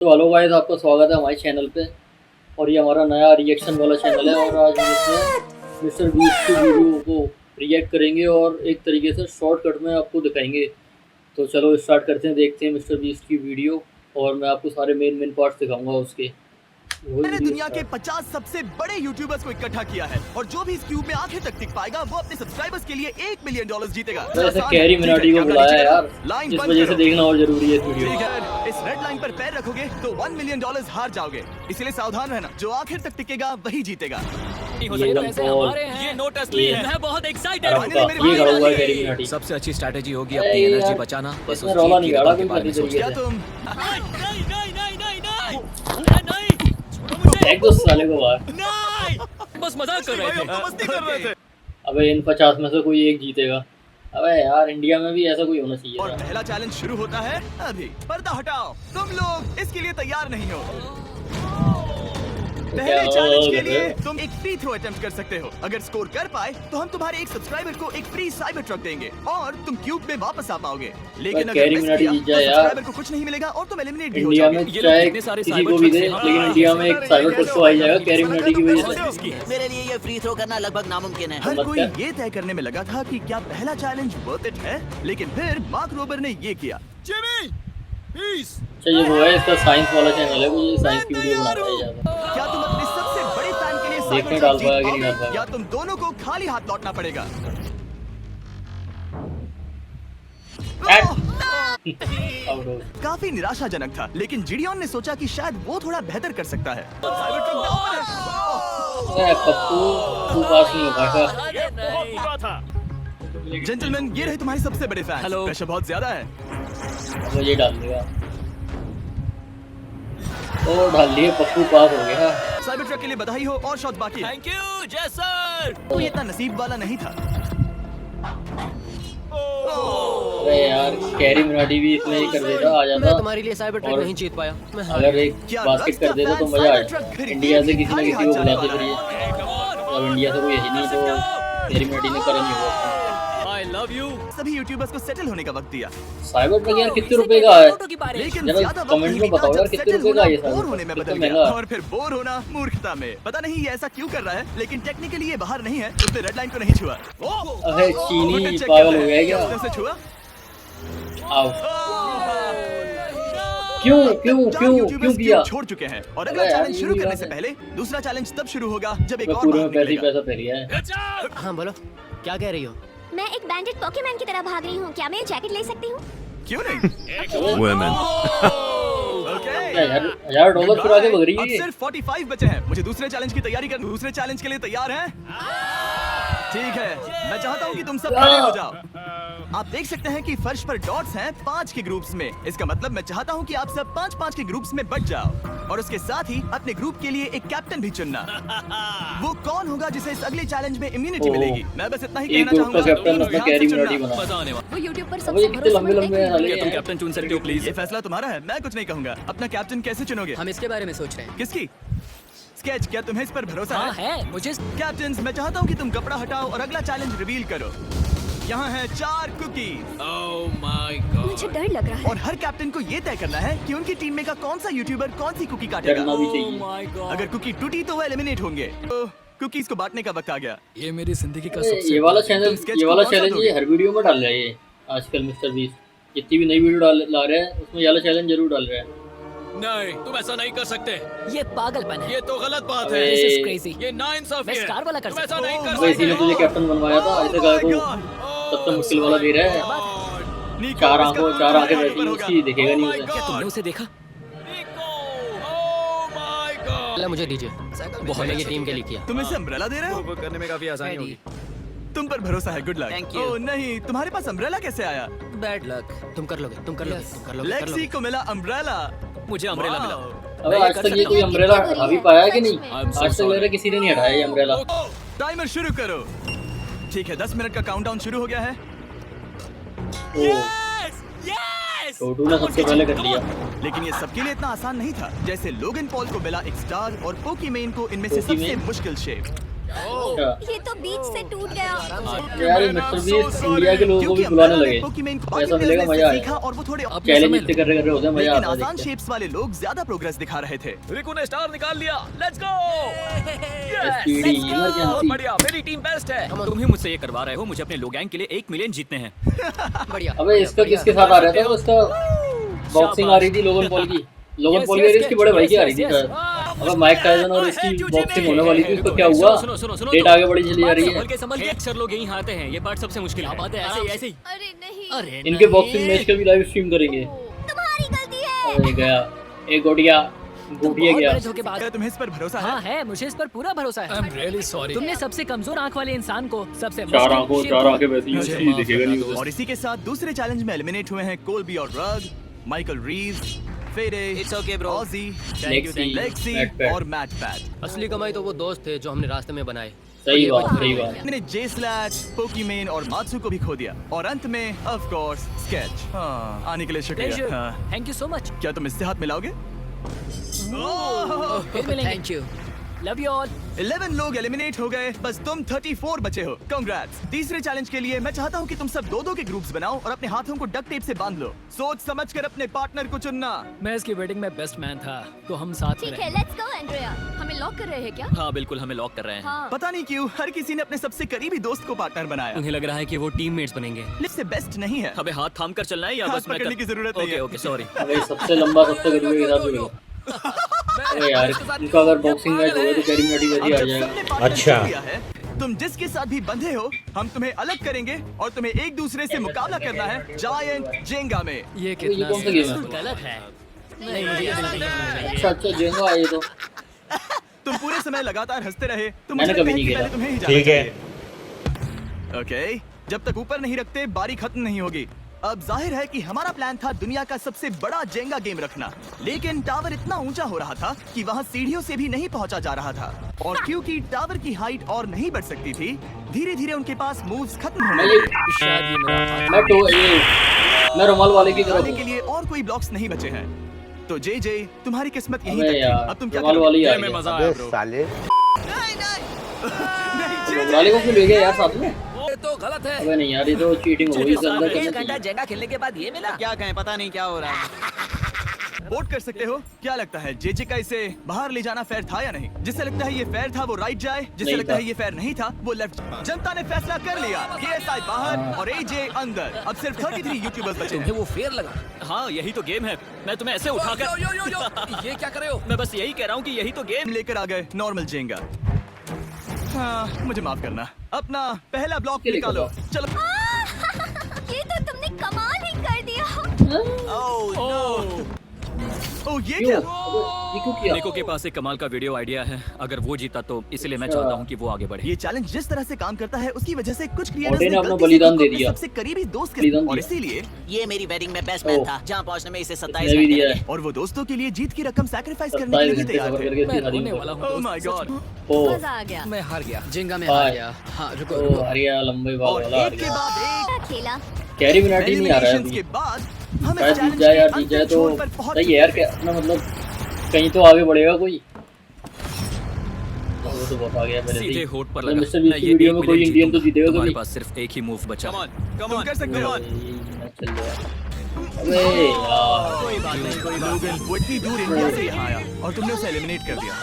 तो hello guys, आपका स्वागत है हमारे चैनल पे। और ये हमारा नया रिएक्शन वाला चैनल है और आज हम इसमें मिस्टर बीस्ट की वीडियो को रिएक्ट करेंगे और एक तरीके से शॉर्टकट में आपको दिखाएंगे। तो चलो स्टार्ट करते हैं, देखते हैं मिस्टर बीस्ट की वीडियो और मैं आपको सारे मेन पार्ट्स दिखाऊंगा उसके। मैंने दुनिया के 50 सबसे बड़े यूट्यूबर्स को इकट्ठा किया है और जो भी इस क्यूब में आखिर तक टिक पाएगा वो अपने सब्सक्राइबर्स के लिए $1 मिलियन जीतेगा। वैसे कैरी मिनाटी को बुलाया है यार, इस वजह से देखना और जरूरी है इस वीडियो। ठीक है, इस रेड लाइन पर पैर रखोगे तो $1 मिलियन हार जाओगे, इसलिए सावधान रहना। जो आखिर तक टिकेगा वही जीतेगा। ये नोट असली है। मैं बहुत एक्साइटेड हूं। ये खड़ा हुआ है कैरी मिनाटी। सबसे अच्छी स्ट्रेटजी होगी अपनी एनर्जी बचाना। बस इसमें रौला नहीं गाड़ा कोई क्या तुम एक दो साले को बाहर। नहीं, बस मजाक कर रहे थे। अबे इन 50 में से कोई एक जीतेगा। अबे यार, इंडिया में भी ऐसा कोई होना चाहिए और था। पहला चैलेंज शुरू होता है अभी। पर्दा हटाओ, तुम लोग इसके लिए तैयार नहीं हो। पहले चैलेंज के लिए तुम एक फ्री थ्रो अटेम्प्ट कर सकते हो। अगर स्कोर कर पाए तो हम तुम्हारे एक सब्सक्राइबर को एक फ्री साइबर ट्रक देंगे और तुम क्यूब में वापस आ पाओगे। लेकिन अगर मिस किया तो सब्सक्राइबर को कुछ नहीं मिलेगा और तुम एलिमिनेट भी हो इंडिया जाओगे। में चाहे किसी को भी दे, लेकिन इंडिया में एक साइबर ट्रक तो आ ही जाएगा कैरी मिनाटी की वजह से। मेरे लिए ये फ्री थ्रो करना लगभग नामुमकिन है। हर कोई ये तय करने में लगा था कि क्या पहला चैलेंज वर्थ इट है, लेकिन फिर मार्क रोबर ने ये किया। अच्छा, ये वो है, इसका साइंस वाला चैनल है, वो ये साइंस की वीडियो बनाता है ज्यादा। क्या तुम अपने सबसे बड़े फैन के लिए साइबर देखने ट्रक डाल जीत पाया कि नहीं पाओगे डाल पाया? या तुम दोनों को खाली हाथ लौटना पड़ेगा? आउट हो। काफी निराशाजनक था, लेकिन जिडियन ने सोचा कि शायद वो थोड़ा बेहतर कर सकता है। साइबर ट्रक डाउन है। पप्पू तू पास नहीं हो पाएगा। जेंटलमैन, ये रहे तुम्हारे सबसे बड़े फैन। हेलो। प्रेशर बहुत ज्यादा है। अब ये डाल देगा। ओ डाल दिए, पप्पू पास हो गया। साइबर ट्रक के लिए बधाई हो और शॉट बाकी है। थैंक यू जैसर। तो ये इतना नसीब वाला नहीं था। अरे यार, कैरी मिनाटी भी इसमें ही कर देता, आ मैं जाता। तुम्हारे लिए साइबर ट्रक और नहीं जीत पाया। मैं हार अगर एक क्या बास्केट कर देता तो मजा आ जाता। इंडिया से किसी न किसी को बुलाते फिर। अब इंडिया से कोई यही नहीं तो कैरी मिनाटी ने करा नहीं हुआ। I love you. सभी यूट्यूबर्स को सेटल होने का वक्त दिया, साइबर ट्रक यार कितने रुपए का है? लेकिन जरा ज्यादा वक्त कमेंट नहीं में बीता बताओ यार, जब कितने सेटल रुपए का होना ये साइबर बोर ट्रक? होने में कितना बदल महंगा गया है? और फिर बोर होना मूर्खता में। पता नहीं ये ऐसा क्यों कर रहा है, लेकिन टेक्निकली ये बाहर नहीं है। उसने रेड लाइन को नहीं छुआ। अरे चीनी होटल चेक पागल कर हो रहे गया हैं। क्या? उसने छुआ। आओ, क्यों यूट्यूबर्स किया? क्यूब छोड़ चुके हैं और अगला अरे यार, चैलेंज शुरू ये करने बात से है। पहले दूसरा चैलेंज तब शुरू होगा जब एक मैं और पूरे में बाहर पैसे ही निकलेगा। पैसा फैल गया है। हाँ बोलो, क्या कह रही हो? मैं एक बैंडेड पोकेमैन की तरह भाग रही हूँ। क्या मैं ये जैकेट ले सकती हूँ? क्यों नहीं? ओके। $1000 चुरा के भग रही अब है ये। सिर्फ 45 बचे हैं। मुझे दूसरे चैलेंज की तैयारी कर। दूसरे चैलेंज के लिए तैयार हैं? ठीक है, मैं चाहता हूँ कि तुम सब खड़े हो जाओ। आप देख सकते हैं कि फर्श पर डॉट्स हैं 5 के ग्रुप्स में। इसका मतलब मैं चाहता हूँ कि आप सब 5-5 के ग्रुप्स में बट जाओ और उसके साथ ही अपने ग्रुप के लिए एक कैप्टन भी चुनना। वो कौन होगा जिसे इस अगले चैलेंज में इम्यूनिटी ओह। मिलेगी? मैं बस इतना ही एक कहना ग्रुप का चाहूंगा। कैप्टन अपना ध्यान से कैरी चुनना। मिनाटी बना। मजा आने वाला। वो यूट्यूब पर अब ये सबसे कितने लंबे लंबे भरोसेमंद हाले है। तुम कैप्टन चुन सकते हो प्लीज? ये फैसला तुम्हारा है, मैं कुछ नहीं कहूंगा। अपना कैप्टन कैसे चुनोगे? हम इसके बारे में सोच रहे हैं। किसकी? स्केच, क्या तुम्हें इस पर भरोसा हाँ है? है, मुझे कैप्टन्स, मैं चाहता हूँ कि तुम कपड़ा हटाओ और अगला चैलेंज रिवील करो। यहाँ है 4 कुकीज ओह माय मुझे गॉड। डर लग रहा है। और हर कैप्टन को ये तय करना है कि उनकी टीम में का कौन सा यूट्यूबर कौन सी कुकी काटेगा। डरना भी चाहिए। My God. अगर कुकी टूटी तो वो एलिमिनेट होंगे। तो कुकीज को बांटने का वक्त आ गया। ये मेरी जिंदगी का ये सबसे वाला तुम चैनल, sketch ये को वाला कौन सा चैलेंज दोगे? ये हर वीडियो में डाल रहा है ये आजकल मिस्टर बीस्ट। जितनी भी नई वीडियो ला रहे हैं उसमें ये वाला चैलेंज जरूर डाल रहा है। नहीं, तुम ऐसा नहीं कर सकते। ये पागलपन है। ये तो गलत बात अबे, है। This is crazy। ये नाइंसाफी मैं है। स्टार वाला कर तुम ऐसा सकता नहीं हूँ। कर वो इसीलिए तुझे कैप्टन बनवाया था। ऐसे गाय को सबसे मुश्किल वाला दे रहा है। निको, चार इसका आंखें तुम्हारे रहती ऊपर हैं होगा। उसकी, दिखेगा नहीं उसे। क्या तुमने उसे देखा? पहले मुझे दीजिए, बहुत ये टीम के लिए किया। तुम इसे अम्ब्रेला दे रहे हो? वो करने में काफी आसानी होगी। तुम पर भरोसा है, गुड लक। Thank you। ओह नहीं, तुम्हारे पास अम्ब्रेला कैसे आया? Bad luck. तुम कर लोगे, तुम कर लोगे, तुम कर लोगे, कर लेक्सी लोगे। को मिला अम्ब्रेला। मुझे अम्ब्रेला मिला। अबे आज तक ये कोई अम्ब्रेला हटा भी पाया है कि नहीं? I'm so आज तक मेरा किसी ने नहीं हटाया ये अम्ब्रेला। टाइमर शुरू करो। ठीक है, 10 मिनट का काउंटडाउन शुरू हो गया है। छोटू ने सबसे पहले कर लिया। लेकिन ये सबके लिए इतना आसान नहीं था। जैसे लोगन पॉल को मिला एक स्टार और पोकीमेन को इनमें से सबसे पोकीमेन? मुश्किल शेप। अच्छा ये तो बीच से टूट गया। यार ये मिस्टर बीस्ट इंडिया के लोगों को भी बुलाने लगे, ऐसा मिलेगा मजा आएगा। और वो थोड़े चैलेंज इतने कर रहे होते हैं, मजा लेकिन आता है आसान देख के। शेप्स वाले लोग ज्यादा प्रोग्रेस दिखा रहे थे। रिकू ने स्टार निकाल लिया। Let's go. Speedy emergency. बढ़िया, मेरी टीम बेस्ट है। तुम ही मुझसे ये करवा रहे हो। मुझे अपने लो गैंग के लिए 1 मिलियन जीतने हैं। बढ़िया। अबे इसका किसके साथ आ रहा था? उसका बॉक्सिंग आ रही थी लोगन पॉल की। लोगन पॉल की इसके बड़े भाई की आ रही थी शायद। अबे माइक टायसन और इसकी बॉक्सिंग होने वाली थी, उसको क्या हुआ? डेट आगे बढ़ी चली जा रही है। संभल के अक्सर लोग यहीं आते हैं। ये पार्ट सबसे मुश्किल है। बात है ऐसे ही। अरे नहीं, अरे इनके बॉक्सिंग मैच का भी लाइव स्ट्रीम करेंगे। तुम्हारी गलती है। अरे गया एक गोटिया गया। क्या तुम्हें इस पर भरोसा है? हाँ है, मुझे इस पर पूरा भरोसा है। I'm really sorry. तुमने सबसे कमजोर आंख वाले इंसान को सबसे चार आंखें वैसी ही दिखेगा नहीं उसे। और इसी के साथ दूसरे चैलेंज में एलिमिनेट हुए हैं कोल्बी और रग, माइकल रीव्स, फेरे, It's okay, bro. ऑजी, लेक्सी, लेक्सी मैट पैट। और मैट पैट। असली कमाई तो वो दोस्त थे जो हमने रास्ते में बनाए। सही बात सही बात। मैंने जे स्लैश, पोकीमेन और मात्सु को भी खो दिया। और अंत में ऑफ कोर्स स्केच। हाँ, आने के लिए शुक्रिया। हाँ। Thank you so much. क्या तुम इससे हाथ मिलाओगे? फिर मिलेंगे। Thank you. Love you all. 11 लोग एलिमिनेट हो गए, बस तुम 34 बचे हो। कांग्रेट्स। तीसरे चैलेंज के लिए मैं चाहता हूँ कि तुम सब 2-2 के ग्रुप्स बनाओ और अपने हाथों को डक्ट टेप से बांध लो। सोच समझकर अपने पार्टनर को चुनना। मैं इसकी वेडिंग में बेस्ट मैन था, तो हम साथ में ठीक रहे। है, लेट्स गो एंड्रिया। हमें लॉक कर रहे हैं क्या? हाँ बिल्कुल, हमें लॉक कर रहे हैं। हाँ। पता नहीं क्यों हर किसी ने अपने सबसे करीबी दोस्त को पार्टनर बनाया। उन्हें लग रहा है कि वो टीममेट्स बनेंगे। इससे बेस्ट नहीं है। हमें हाथ थाम कर चलना है या हाथ बस मैं पकड़ने की जरूरत नहीं ओके है। Okay sorry. अबे सबसे लंबा सबसे गरीब के साथ जुड़ेगा। अरे यार इनका अगर बॉक्सिंग मैच होगा तो कैरी मैटी अब वैसी आ जब जाएगा। सबने पार्टनर लिया है, तुम जिसके साथ भी बंधे हो, हम तुम्हें अलग करेंगे और तुम्हें एक दूसरे से मुकाबला करना है जायंट जेंगा में। ये ये कौन सा गेम है? गलत है। नहीं मुझे ये बिल्कुल नहीं चाहिए। अच्छा जेंगा है ये तो। तुम पूरे समय लगातार हंसते रहे तो मैंने मुझे कभी लगता है नहीं कि खेला। पहले तुम्हें ही जाना ठीक है। चाहिए। ओके, जब तक ऊपर नहीं रखते बारी खत्म नहीं होगी। अब जाहिर है कि हमारा प्लान था दुनिया का सबसे बड़ा जेंगा गेम रखना, लेकिन टावर इतना ऊंचा हो रहा था कि वहाँ सीढ़ियों से भी नहीं पहुंचा जा रहा था। और क्योंकि टावर की हाइट और नहीं बढ़ सकती थी, धीरे धीरे उनके पास मूव्स खत्म होने मैं ये लगे। शायद ये मेरा हाथ। मैं रुमाल वाले की तरफ खाने के हूँ। लिए और कोई ब्लॉक्स नहीं बचे हैं। तो जे तुम्हारी किस्मत यहीं अबे तक थी। यार अब तुम क्या रुमाल करोगे? वाली आ में गई। मजा आया ब्रो। साले नहीं, वाले को क्यों ले गया यार साथ में? ये तो गलत है। अबे नहीं यार ये तो चीटिंग हो गई, इसे अंदर करना चाहिए। जेंगा खेलने के बाद ये मिला। क्या कहें, पता नहीं क्या हो रहा है। वोट कर सकते हो। क्या लगता है जे का इसे बाहर ले जाना फेयर था या नहीं? जिससे लगता है ये फेयर था वो राइट जाए, जिससे नहीं लगता था। है ये फेयर नहीं था वो लेफ्ट। जनता ने फैसला कर लिया। KSI बाहर और AJ अंदर। अब सिर्फ 33 यूट्यूबर्स बचे हैं। वो फेयर लगा। हाँ यही तो गेम है। मैं तुम्हें ऐसे उठाकर ये क्या कर रहे हो? मैं बस यही कह रहा हूँ कि यही तो गेम। लेकर आ गए नॉर्मल जेंगा। हाँ, मुझे माफ करना। अपना पहला ब्लॉक क्या लिखा निकालो। था? चलो। ये तो तुमने कमाल ही कर दिया। ओह ये क्यों? क्या? अबे, ये क्यों किया? निको के पास एक कमाल का वीडियो आइडिया है। अगर वो जीता तो इसलिए मैं चाहता हूँ कि वो आगे बढ़े। ये चैलेंज जिस तरह से काम करता है उसकी वजह से कुछ ऑडे क्रिएटर्स ने ने अपना गलती से बलिदान खुद दे को अपने दिया। सबसे करीबी दोस्त कर बलिदान दिया। और दिया। इसीलिए ये मेरी वेडिंग में बेस्ट मैन ओह। था, जहाँ पहुंचने में इसे 27 इसने भी घंटे दिया लगे। है। और वो दोस्तों के लिए जीत की रकम सैक्रिफाइस करने के लिए 27 भी घंटे तैयार सफर थे। करके मैं इसकी शादी रोने में। वाला ओह हूँ। My God. ओह मजा आ गया। मैं हार गया, जिंगा में हार हार गया। हाँ रुको ओ रुको। हरिया लंबे बाल और वाला एक के बाद एक अच्छा खेला। कैरी मिनाटी नहीं आ रहा है एलिमिनेशंस अभी। के बाद हम इस शायद जीत चैलेंज जाए यार, के जीत जाए अंतिम तो छोर पर पहुंच सही चुके है यार। हैं। क्या अपना मतलब कहीं तो आगे बढ़ेगा कोई। वो तो बहुत आ गया पहले से सीधे ही। होठ पर मतलब लगा। मिस्टर बीस्ट मैं की ये वीडियो 1 में कोई मिलियन इंडियन तो जीतूंगा। जीतेगा तुम्हारे कभी। पास सिर्फ एक ही मूव बचा। तुम कर सकते हो। चल गया। अबे यार कोई बात नहीं, कोई लोगन वो इतनी दूर इंडिया से यहाँ आया और तुमने उसे एलिमिनेट कर दिया।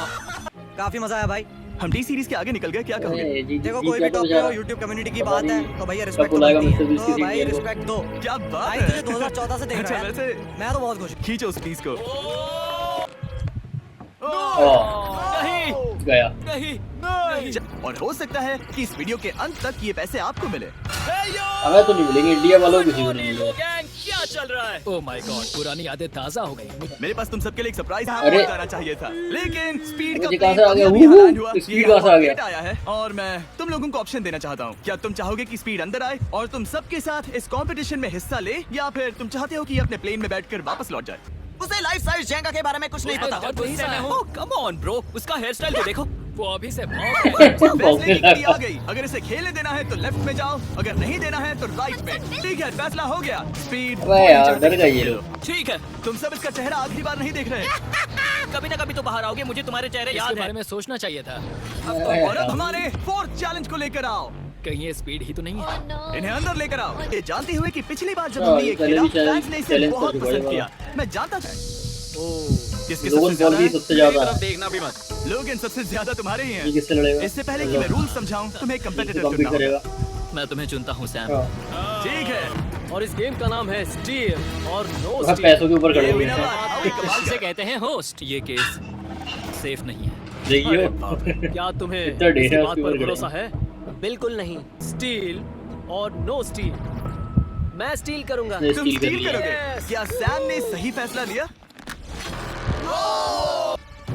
काफी मजा आया भाई। हम टी सीरीज के आगे निकल गए। क्या कहोगे? अरे जी देखो जी कोई क्या भी टॉप तो पे हो, जा- यूट्यूब कम्युनिटी की पता बात है नहीं तो भैया कब रिस्पेक्ट बुलाएगा बनती है। मिस्टर बीस्ट तो की भाई सीरीज को। रिस्पेक्ट दो। क्या बात भाई है? तुझे 2014 से देख अच्छा रहा है। वैसे मैं तो बहुत खुश हूँ। खींचो उस पीस को। नहीं गया। नहीं और हो सकता है कि इस वीडियो के अंत तक ये पैसे आपको मिले। हमें तो नहीं मिलेंगे, इंडिया वालों को किसी को नहीं मिलेगा। क्या चल रहा है? ओह माय गॉड, पुरानी यादें ताजा हो गई। मेरे पास तुम सबके लिए एक सरप्राइज अरे। जाना चाहिए था, लेकिन स्पीड का मुझे कहाँ से प्लेन आ गया? अभी हु, हु, लैंड हुआ। स्पीड ये कहाँ से आ गया? अपडेट आया है और मैं तुम लोगों को ऑप्शन देना चाहता हूँ। क्या तुम चाहोगे कि स्पीड अंदर आए और तुम सबके साथ इस कंपटीशन में हिस्सा ले, या फिर तुम चाहते हो कि ये अपने प्लेन में बैठकर वापस लौट जाए? उसे लाइफ साइज जेंगा के बारे में कुछ नहीं पता। कम ऑन ब्रो, उसका हेयर स्टाइल तो देखो। वो अभी से फैसले की घड़ी आ गई। अगर इसे खेलने देना है तो लेफ्ट में जाओ, अगर नहीं देना है तो राइट में। ठीक है, फैसला हो गया। स्पीड अबे यार डर गए ये लोग। ठीक है। तुम सब इसका चेहरा आखिरी बार नहीं देख रहे। कभी ना कभी तो बाहर आओगे, मुझे तुम्हारे चेहरे इसके याद बारे है। में सोचना चाहिए था। और अब हमारे फोर्थ चैलेंज को लेकर आओ। कहीं ये स्पीड ही तो नहीं है? Oh no. इन्हें अंदर लेकर आओ। ये जानते हुए कि पिछली बार जब हाँ, हमने ये पहले खेला भी challenge- फैंस ने इसे challenge बहुत कर चुका पसंद है किया। मैं जानता था किसके लोगन सबसे बॉल ज्यादा भी है? सबसे ज्यादा है। देखना भी मत। लोगन सबसे ज्यादा तुम्हारे ही ये हैं। किससे लड़ेगा? इससे पहले कि मैं रूल समझाऊं तुम्हें कंपेटिटर कम्पीट चुनना करेगा। होगा। मैं तुम्हें चुनता हूँ सैम। हाँ। ठीक है। और इस गेम का नाम है स्टील और नो वहाँ स्टील। पैसों के ऊपर खड़े ये हुए विनर हैं। बात हुई कमाल इसे का। कहते हैं होस्ट। ये केस सेफ नहीं है। देखियो क्या तुम्हें इतना इस डेटा बात उसके पर ऊपर भरोसा है? बिल्कुल नहीं। स्टील और नो स्टील। मैं स्टील करूंगा। ने तुम स्टील कर स्टील लिया। करोगे? क्या सैम ने सही फैसला लिया?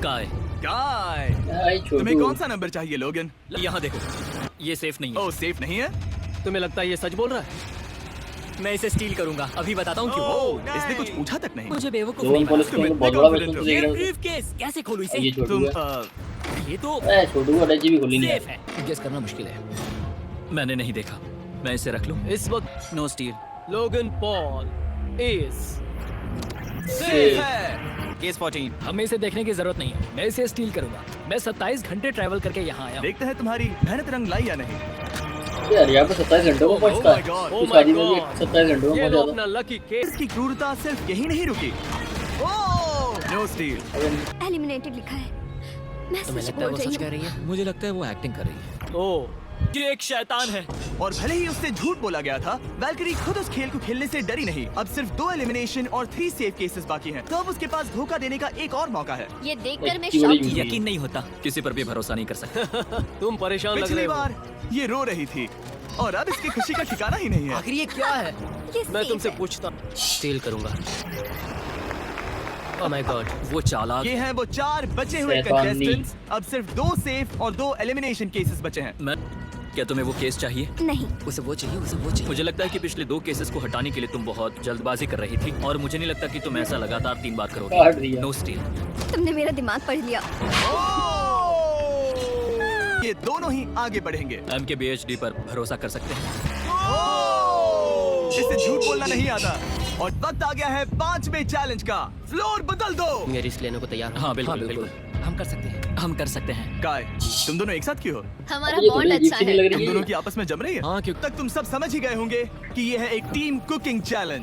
काय, गाय। आई तुम्हें छोटू। कौन सा नंबर चाहिए लोगन? यहाँ देखो, ये सेफ नहीं है। ओह सेफ नहीं है? तुम्हें लगता है ये सच बोल रहा है? मैं इसे स्टील करूंगा, अभी बताता हूँ क्यों। ओह इसने कुछ पूछा तक नहीं। मुझे बेवकूफ लोगन नहीं पुलिस बना। को तुम बहुत इतने बड़ा confident क्वेश्चन हो। देख रहे हो। ब्रीफकेस कैसे खोलूं इसे? ये छोटू तुम है। ये तो ए छोटू को अटैची भी खोली नहीं सेफ है। है। गेस करना मुश्किल है। मैंने नहीं देखा, मैं इसे रख लूं। इस वक्त no steal. Logan Paul is safe है। केस 14। हमें इसे देखने की जरूरत नहीं है। मैं इसे स्टील करूंगा। मैं 27 घंटे ट्रैवल करके यहाँ आया हूँ। देखते हैं तुम्हारी मेहनत रंग लाई या नहीं। यार यहाँ पे 27 घंटों में पहुंचता my है। God, इस oh शादी my में भी God. 27 घंटों में ये पहुंच लो जाता अपना लकी केस। इसकी क्रूरता सिर्फ यही नहीं रुकी। Oh no steal. है। एलिमिनेटेड लिखा है। मैं तुम्हें सच लगता है बोल वो रही सच हूँ। कह रही है? मुझे लगता है वो एक्टिंग कर रही है। ओह, ये एक शैतान है। और भले ही उससे झूठ बोला गया था, वैल्करी खुद उस खेल को खेलने से डरी नहीं। अब सिर्फ 2 एलिमिनेशन और 3 सेव केसेस बाकी हैं। तो अब उसके पास धोखा देने का एक और मौका है। ये देखकर मैं इतनी बड़ी शॉक झूठी। यकीन नहीं होता, किसी पर भी भरोसा नहीं कर सकता। तुम परेशान लग पिछली रहे हो। बार ये रो रही थी और अब इसकी खुशी का ठिकाना ही नहीं है। आखिर ये क्या है? ये मैं safe तुमसे है। पूछता स्टील करूंगा। Oh my God. वो चालाक। ये हैं वो 4 बचे हुए शैतानी। कंटेस्टेंट्स। अब सिर्फ 2 सेफ और 2 एलिमिनेशन केसेस बचे हैं। मैं क्या तुम्हें वो केस चाहिए? नहीं, उसे वो चाहिए, उसे वो चाहिए। मुझे लगता है कि पिछले 2 केसेस को हटाने के लिए तुम बहुत जल्दबाजी कर रही थी और मुझे नहीं लगता कि तुम ऐसा लगातार 3 बार काट करोगे। दिया। No steal. तुमने मेरा दिमाग पढ़ लिया। ये दोनों ही आगे बढ़ेंगे। एम के PhD पर भरोसा कर सकते हैं। इसे झूठ बोलना नहीं आता। और वक्त आ गया है 5वें चैलेंज का। फ्लोर बदल दो। मैं रिस्क लेने को तैयार हूँ। हाँ, बिल्कुल, हम कर सकते हैं। हम कर सकते हैं। काय, तुम दोनों एक साथ क्यों हो? हमारा ये बॉन्ड थोड़ी अजीब अच्छा सी नहीं है। लग तुम रही दोनों है। की आपस में जम रही है। हाँ, क्यों? तक तुम सब समझ ही गए होंगे कि ये है एक टीम कुकिंग चैलेंज।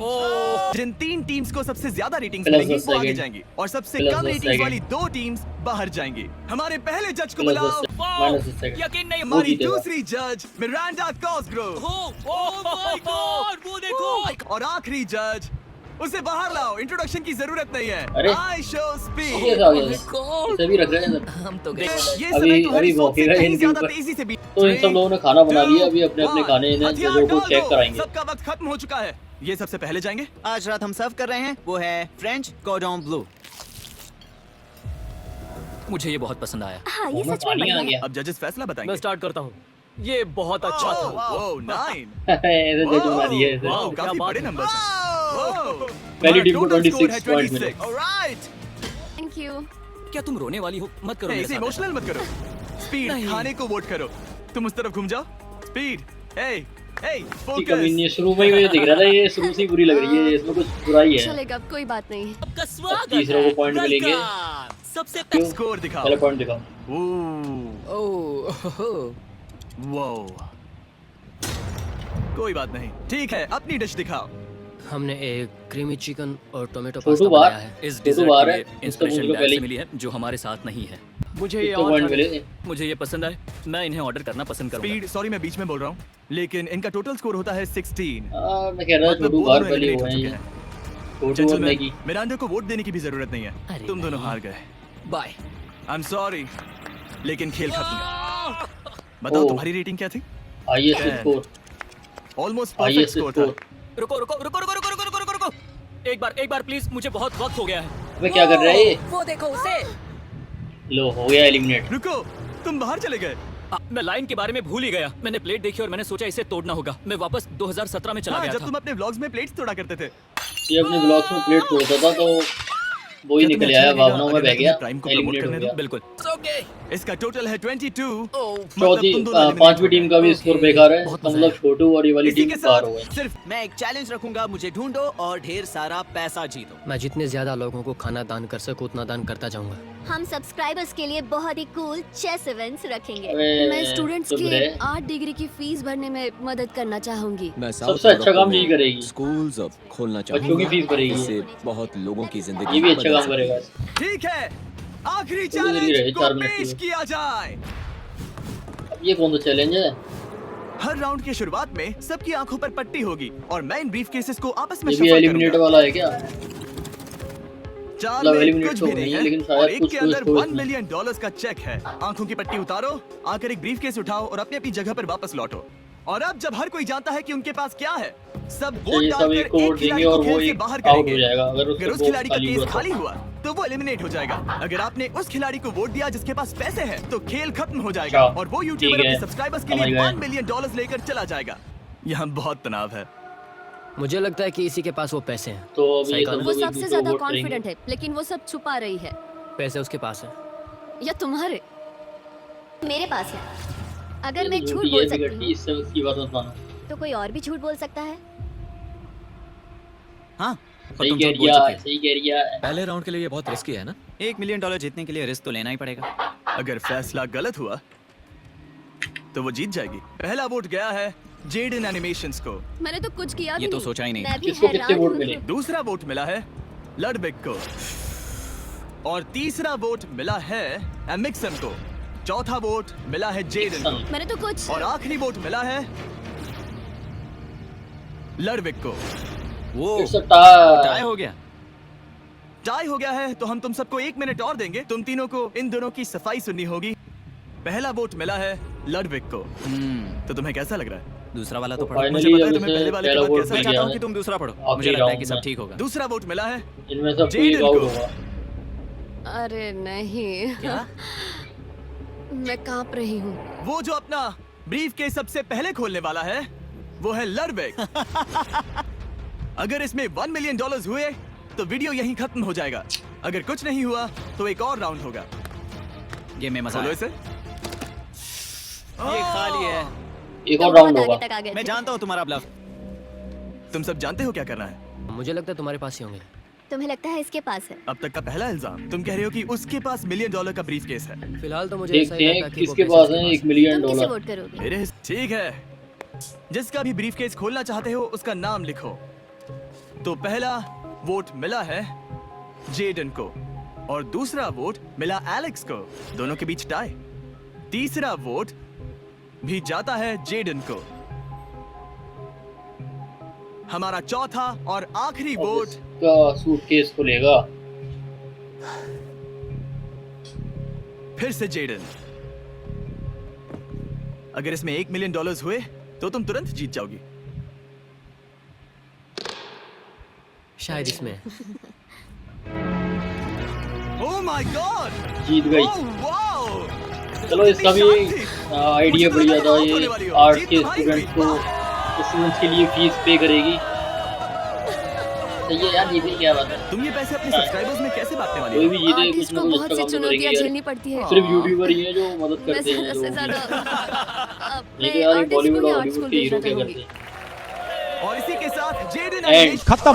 जिन 3 टीम्स को सबसे ज्यादा रेटिंग्स Plus मिलेंगी 10 वो आगे सेकंड। जाएंगी और सबसे Plus कम 10 रेटिंग्स सेकंड। वाली 2 टीम्स बाहर जाएंगी। हमारे पहले जज को Plus बुलाओ। 10 सेकंड। -10 सेकंड। यकीन नहीं। वो हमारी जीतेगा। दूसरी जज मिरांडा कॉसग्रोव। ओह माय गॉड, वो देखो। और आखिरी जज, उसे बाहर लाओ। इंट्रोडक्शन की जरूरत नहीं है। अरे। आई शो ये स्पीड। कैसे आ गया? इसे भी रख रहे हैं अंदर। हम तो गए। ये अभी- समय तुम्हारी अभी सोच से भौंकेगा कहीं इनके ज्यादा ऊपर। तेजी से बीत। तो इन सब लोगों ने खाना बना लिया। अभी अपने अपने 2, खाने इन्हें हथियार जजों को डाल चेक दो। कराएंगे। सबका वक्त खत्म हो चुका है। ये सबसे पहले जाएंगे। आज रात हम सर्व कर रहे हैं वो है फ्रेंच कॉर्डन ब्लू। मुझे ये बहुत पसंद आया। हाँ, ये मुंह में सच में पानी आ बढ़िया है। गया। अब जजेस फैसला मैं बताएंगे। स्टार्ट करता हूँ। ये बहुत अच्छा था। ओह 9। ऐसे जज बना दिए ऐसे। वाह, क्या काफी बात बड़े है। नंबर हैं। पहली टीम को 26 पॉइंट मिले। ऑलराइट। Thank you. क्या तुम रोने वाली हो? मत करो मेरे इसे साथ इमोशनल मत करो। स्पीड, नहीं। खाने को वोट करो। तुम उस तरफ घूम जाओ। स्पीड, ए की कमी फोकस। नहीं है। शुरू में ही मुझे दिख रहा था ये शुरू से ही बुरी लग रही है। इसमें कुछ बुराई है। चलेगा, अब कोई बात नहीं। आपका स्वागत तीसरों को है। point मिलेंगे। वेलकम। सबसे क्यों? स्कोर दिखाओ। पहले पॉइंट दिखाओ। ओह, ओह, वाओ। कोई बात नहीं। ठीक है, अपनी डिश दिखाओ। हमने एक क्रीमी चिकन और टोमेटो छोटू पास्ता बार। बनाया है। इस तो डिजर्ट बार के है, लिए इसको इंस्पिरेशन मुझको डैड पहले से मिली है जो हमारे साथ नहीं है। मुझे ये तो और पॉइंट खाने मिले। मुझे ये पसंद आए, मैं इन्हें ऑर्डर करना पसंद करूंगा। स्पीड, सॉरी मैं बीच में बोल रहा हूँ, लेकिन इनका टोटल स्कोर होता है 16। मैं कह रहा था मतलब छोटू वो बार दोनों पहले eliminate हुए हो हैं चुके ये। हैं। छोटू और Gentlemen, मैगी। मिरांडा को वोट देने की भी जरूरत नहीं है। अरे तुम दोनों नहीं। हार गए। बाय। आई एम सॉरी, लेकिन खेल खत्म। बताओ ओह। तुम्हारी रेटिंग क्या थी? Highest Ten। Score. Almost perfect highest score था। स्कोर। रुको रुको रुको रुको रुको रुको रुको रुको रुको। एक बार प्लीज, मुझे बहुत वक्त हो गया है। अबे क्या कर रहा है ये? वो देखो उसे। लो हो गया एलिमिनेट। रुको, तुम बाहर चले गए। मैं लाइन के बारे में भूल ही गया। मैंने प्लेट देखी और मैंने सोचा इसे तोड़ना होगा। मैं वापस 2017 में चला हाँ, गया जब था। तुम अपने व्लॉग्स में प्लेट्स तोड़ा करते थे। ये अपने ब्लॉग्स में प्लेट तोड़ता था तो वो ही क्या तुम्हें निकल अच्छा आया, लगेगा भावनाओं में अगर बह मैं गया, तुम्हें प्राइम को प्रमोट एलिमिनेट हो करने दूं? गया। बिल्कुल इसका टोटल है 22। चौथी तुम दोनों eliminate पांचवी हो टीम गए। का भी स्कोर बेकार है, बहुत इसका मजा मतलब आया। छोटू और ये वाली इसी टीम के पार साथ हो गए। सिर्फ मैं एक चैलेंज रखूंगा, मुझे ढूंढो और ढेर सारा पैसा जीतो। मैं जितने ज्यादा लोगों को खाना दान कर सकूं उतना दान करता जाऊंगा। हम सब्सक्राइबर्स के लिए बहुत ही कूल चेस इवेंट्स रखेंगे। अबे, मैं स्टूडेंट्स चुप के रहे। 8 डिग्री की फीस भरने में मदद करना चाहूंगी। मैं सबसे अच्छा काम यही करेगी, स्कूल्स अब खोलना बच्चों की चाहूंगा। फीस भरेगी, इससे बहुत लोगों की जिंदगी ये भी अच्छा बदल काम सकती करेगा। है। ठीक है, आखिरी जल्दी रहे, चैलेंज को 4 मिनट पेश की। किया जाए। अब ये कौन सा चैलेंज है? हर राउंड की शुरुआत में सबकी आंखों पर पट्टी होगी और मैं इन ब्रीफकेसेस को आपस में ये भी शफल एलिमिनेट करूंगा। वाला है क्या? चार मतलब में eliminate कुछ तो भी नहीं नहीं है, है, लेकिन शायद और एक कुछ के तो अंदर इसको $1 इसमें। मिलियन का चेक है। आंखों की पट्टी उतारो, आकर एक ब्रीफकेस उठाओ और अपनी अपनी जगह पर वापस लौटो। और अब जब हर कोई जानता है कि उनके पास क्या है, सब वोट ये सब डालकर एक को एक वोट खिलाड़ी देंगे को और वो खेल से एक बाहर आउट हो करेंगे। जाएगा अगर अगर उसका उस वोट खिलाड़ी का खाली केस हुआ तो। खाली हुआ तो वो एलिमिनेट हो जाएगा। अगर आपने उस खिलाड़ी को वोट दिया जिसके पास पैसे हैं तो खेल खत्म हो जाएगा अच्छा, और वो ठीक यूट्यूबर है, अपने सब्सक्राइबर्स के समझ लिए गए। $1 मिलियन लेकर चला जाएगा। यहाँ बहुत तनाव है। मुझे लगता है कि इसी के पास वो पैसे हैं। तो अब ये सही सब कहा ना? वो लोग एक सबसे दूसरे ज्यादा को वोट करेंगे। कॉन्फिडेंट है, लेकिन वो सब छुपा रही है। पैसे उसके पास है। या तुम्हारे? मेरे पास है। अगर ये मैं तो झूठ झूठी बोल है, सकती बिगड़ती, हूँ इससे उसकी बात मत मानो। तो कोई और भी झूठ बोल सकता है। हाँ, और सही तुम कह झूठ बोल रिया, चुके हो। सही कह रिया। पहले राउंड के लिए ये बहुत रिस्की है ना? $1 मिलियन जीतने के लिए रिस्क तो लेना ही पड़ेगा। अगर फैसला गलत हुआ तो वो जीत जाएगी। पहला वोट गया है जेडन एनिमेशंस को। मैंने तो कुछ किया भी ये तो नहीं। सोचा ही नहीं। मैं भी किसको कितने हैरान वोट हूँ। मिले? दूसरा वोट मिला है लडबिक को और तीसरा वोट मिला है एमिक्सन को। चौथा वोट मिला है जेडन को मैंने तो कुछ और आखिरी वोट मिला है लडविक को। वो It's a tie। टाई हो गया। टाई हो गया है तो हम तुम सबको 1 मिनट और देंगे। तुम तीनों को इन दोनों की सफाई सुननी होगी। पहला वोट मिला है लडविक को, तो तुम्हें कैसा लग रहा है? दूसरा वाला तो तो पढ़ो। finally मुझे पता है अब तुम्हें इसे पहले वाले के पहला बाद वोट कैसा मैं मिल चाहता गया हूँ है। कि तुम दूसरा पढ़ो। आखिरी मुझे लगता है कि राउंड सब में। ठीक होगा। दूसरा वोट मिला है इनमें सब कोई जेडन आउट को। होगा। अरे नहीं। क्या? मैं कांप रही हूँ। वो जो अपना ब्रीफ के सबसे पहले खोलने वाला है वो है लडविक। अगर इसमें $1 मिलियन हुए तो वीडियो यहीं खत्म हो जाएगा। अगर कुछ नहीं हुआ तो एक और राउंड होगा। गेम में मजा खोलो आया। इसे। ये खाली है। एक तुम और राउंड बहुत होगा। आगे तक आ गए मैं थे। जानता हूँ तुम्हारा ब्लफ। तुम सब जानते हो क्या करना है। मुझे लगता है तुम्हारे पास ही होंगे। तुम्हें लगता है इसके पास है? अब तक का पहला इल्जाम तुम कह रहे हो कि उसके पास $1 मिलियन का ब्रीफ केस है। फिलहाल तो मुझे ऐसा देखते ही हैं लगता है कि वो किसके पैसे पास उसके है पास $1 मिलियन। तुम किसे वोट करोगे? मेरे ठीक है, जिसका भी ब्रीफ केस खोलना चाहते हो उसका नाम लिखो। तो पहला वोट मिला है जेडन को और दूसरा वोट मिला एलेक्स को। दोनों के बीच टाई। तीसरा वोट भी जाता है जेडन को। हमारा चौथा और आखिरी वोट का सूटकेस खुलेगा। फिर से जेडन। अगर इसमें $1 मिलियन हुए तो तुम तुरंत जीत जाओगी। शायद इसमें। Oh my god! जीत गई। Oh wow! चलो इसका भी आइडिया बढ़िया था। ये आर्ट के स्टूडेंट्स को, स्टूडेंट्स के लिए फीस पे करेगी। सही है यार, ये भी क्या बात है। तुम ये पैसे अपने सब्सक्राइबर्स में कैसे बांटने वाली कोई हो? भी जीते कुछ आर्टिस्ट ना को कुछ बहुत अच्छा सी काम तो करेंगे चुनौतियाँ यार। झेलनी पड़ती है। सिर्फ यूट्यूबर ही है जो मदद मैं करते हैं। से ज्यादा ये तो यार आर्टिस्ट बॉलीवुड को ही और आर्ट हॉलीवुड स्कूल के हीरो भेजना क्या चाहूंगी। करते हैं। और इसी के साथ जेडन एंड खत्म।